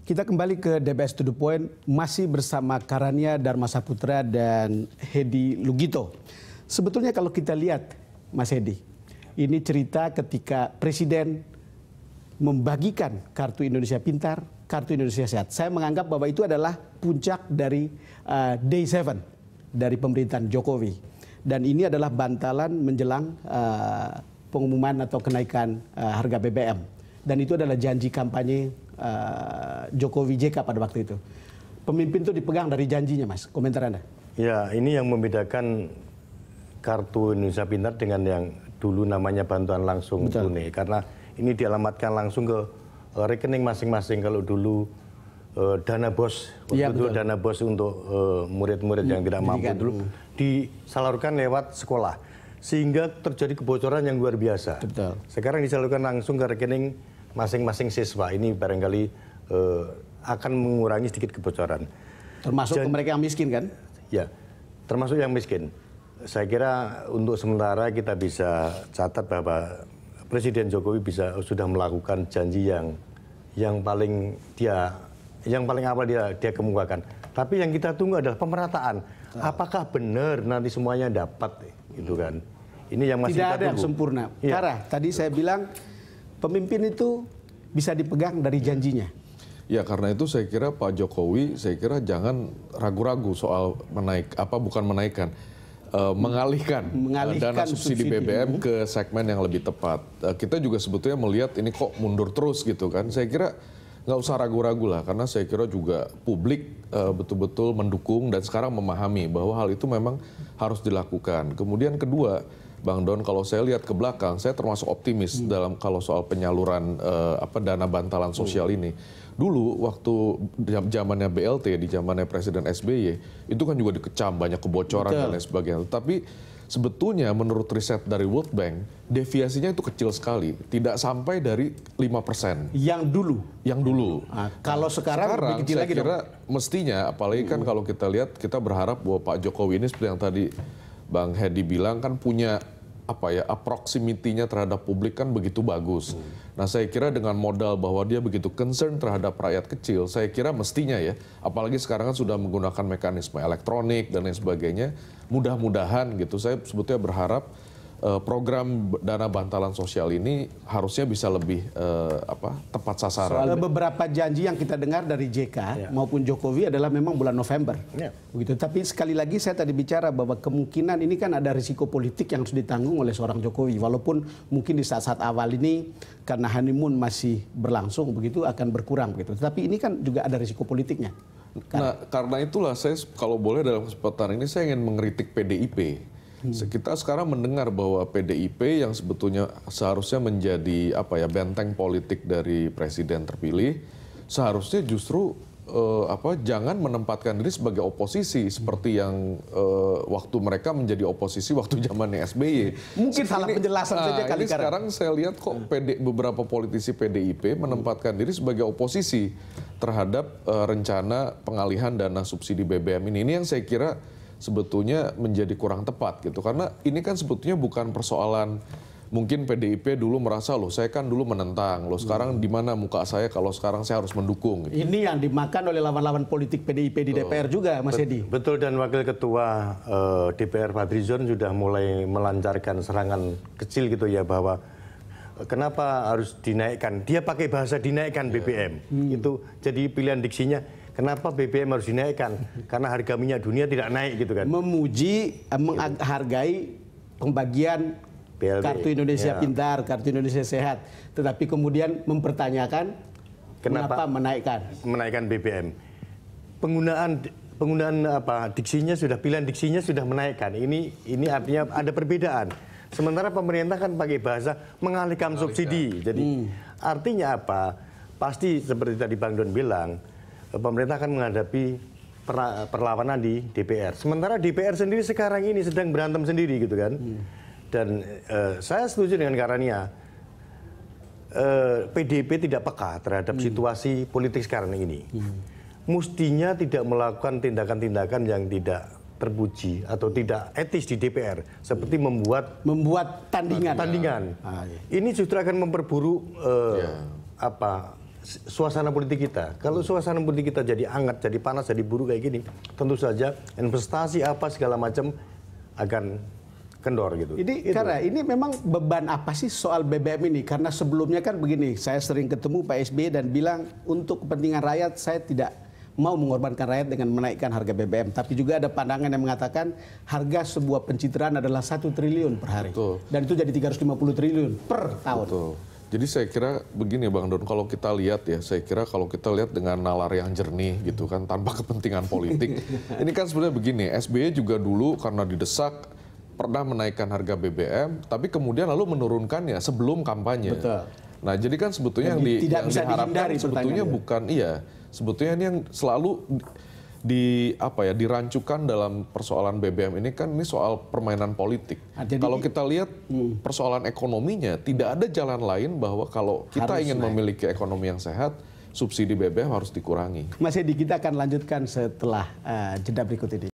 Kita kembali ke DBS To The Point, masih bersama Karania Dharma Saputra dan Hedi Lugito. Sebetulnya kalau kita lihat, Mas Hedi, ini cerita ketika Presiden membagikan Kartu Indonesia Pintar, Kartu Indonesia Sehat. Saya menganggap bahwa itu adalah puncak dari Day 7 dari pemerintahan Jokowi. Dan ini adalah bantalan menjelang pengumuman atau kenaikan harga BBM. Dan itu adalah janji kampanye Jokowi JK pada waktu itu. Pemimpin itu dipegang dari janjinya, Mas. Komentar Anda? Ya, ini yang membedakan Kartu Indonesia Pintar dengan yang dulu namanya bantuan langsung tunai. Karena ini dialamatkan langsung ke rekening masing-masing. Kalau dulu dana bos, waktu itu dana bos untuk murid-murid yang tidak mampu dulu disalurkan lewat sekolah. Sehingga terjadi kebocoran yang luar biasa. Betul. Sekarang disalurkan langsung ke rekening masing-masing siswa. Ini barangkali akan mengurangi sedikit kebocoran. Termasuk ke mereka yang miskin kan? Ya, termasuk yang miskin. Saya kira untuk sementara kita bisa catat bahwa Presiden Jokowi sudah melakukan janji yang paling awal dia kemukakan. Tapi yang kita tunggu adalah pemerataan. Apakah benar nanti semuanya dapat, gitu kan? Ini yang masih tidak ada yang sempurna. Ya. Karena tadi saya bilang pemimpin itu bisa dipegang dari janjinya. Ya, karena itu saya kira Pak Jokowi, jangan ragu-ragu soal mengalihkan dana subsidi BBM ke segmen yang lebih tepat. Kita juga sebetulnya melihat ini kok mundur terus gitu kan. Saya kira nggak usah ragu-ragu lah, karena saya kira juga publik betul-betul mendukung dan sekarang memahami bahwa hal itu memang harus dilakukan. Kemudian kedua, Bang Don, kalau saya lihat ke belakang, saya termasuk optimis dalam kalau soal penyaluran dana bantalan sosial ini. Dulu waktu zamannya BLT, di zamannya Presiden SBY, itu kan juga dikecam banyak kebocoran dan lain sebagainya. Tapi sebetulnya menurut riset dari World Bank, deviasinya itu kecil sekali, tidak sampai dari 5%. Yang dulu? Yang dulu. Kalau sekarang lebih kecil saya lagi kira mestinya, apalagi kan kalau kita lihat, kita berharap bahwa Pak Jokowi ini seperti yang tadi Bang Hedi bilang kan punya proximity-nya terhadap publik kan begitu bagus. Nah, saya kira dengan modal bahwa dia begitu concern terhadap rakyat kecil, saya kira mestinya ya, apalagi sekarang kan sudah menggunakan mekanisme elektronik dan lain sebagainya, mudah-mudahan gitu, saya sebetulnya berharap program dana bantalan sosial ini harusnya bisa lebih tepat sasaran. Soal beberapa janji yang kita dengar dari JK maupun Jokowi adalah memang bulan November. Begitu. Tapi sekali lagi saya tadi bicara bahwa kemungkinan ini kan ada risiko politik yang harus ditanggung oleh seorang Jokowi. Walaupun mungkin di saat-saat awal ini karena honeymoon masih berlangsung begitu akan berkurang begitu. Tapi ini kan juga ada risiko politiknya. Nah, karena itulah saya kalau boleh dalam kesempatan ini saya ingin mengkritik PDIP. Kita sekarang mendengar bahwa PDIP yang sebetulnya seharusnya menjadi benteng politik dari presiden terpilih, seharusnya justru jangan menempatkan diri sebagai oposisi seperti yang waktu mereka menjadi oposisi waktu zamannya SBY. Mungkin salah penjelasan saja kali. Sekarang saya lihat kok beberapa politisi PDIP menempatkan diri sebagai oposisi terhadap rencana pengalihan dana subsidi BBM ini. Ini yang saya kira sebetulnya menjadi kurang tepat gitu, karena ini kan sebetulnya bukan persoalan mungkin PDIP dulu merasa loh saya kan dulu menentang, loh sekarang di mana muka saya kalau sekarang saya harus mendukung gitu. Ini yang dimakan oleh lawan-lawan politik PDIP di DPR juga, Mas Hedi. Betul, dan Wakil Ketua DPR Fadlizon sudah mulai melancarkan serangan kecil gitu ya, bahwa kenapa harus dinaikkan, dia pakai bahasa dinaikkan BBM. Itu jadi pilihan diksinya. Kenapa BBM harus dinaikkan? Karena harga minyak dunia tidak naik gitu kan. Memuji, menghargai pembagian BLT, Kartu Indonesia Pintar, Kartu Indonesia Sehat. Tetapi kemudian mempertanyakan kenapa menaikkan BBM. Penggunaan diksinya sudah, pilihan diksinya sudah menaikkan. Ini artinya ada perbedaan. Sementara pemerintah kan pakai bahasa mengalihkan subsidi. Jadi artinya apa? Pasti seperti tadi Bang Don bilang, pemerintah akan menghadapi perlawanan di DPR. Sementara DPR sendiri sekarang ini sedang berantem sendiri gitu kan. Dan saya setuju dengan Karania. PDIP tidak peka terhadap situasi politik sekarang ini. Mestinya tidak melakukan tindakan-tindakan yang tidak terpuji atau tidak etis di DPR, seperti membuat tandingan. Ini justru akan memperburuk suasana politik kita. Kalau suasana politik kita jadi hangat, jadi panas, jadi buruk kayak gini, tentu saja investasi apa segala macam akan kendor gitu. Karena ini memang beban apa sih soal BBM ini? Karena sebelumnya kan begini, saya sering ketemu Pak SBY dan bilang untuk kepentingan rakyat saya tidak mau mengorbankan rakyat dengan menaikkan harga BBM. Tapi juga ada pandangan yang mengatakan harga sebuah pencitraan adalah 1 triliun per hari. Betul. Dan itu jadi 350 triliun per tahun. Betul. Jadi saya kira begini Bang Don, kalau kita lihat ya, saya kira kalau kita lihat dengan nalar yang jernih gitu kan, tanpa kepentingan politik. Ini kan sebenarnya begini, SBY juga dulu karena didesak pernah menaikkan harga BBM, tapi kemudian lalu menurunkannya sebelum kampanye. Betul. Nah jadi kan sebetulnya Jadi yang diharapkan sebetulnya bukan, sebetulnya ini yang selalu dirancukan dalam persoalan BBM ini kan ini soal permainan politik. Kalau kita lihat persoalan ekonominya, tidak ada jalan lain bahwa kalau kita ingin memiliki ekonomi yang sehat, subsidi BBM harus dikurangi. Mas Edi, kita akan lanjutkan setelah jeda berikut ini.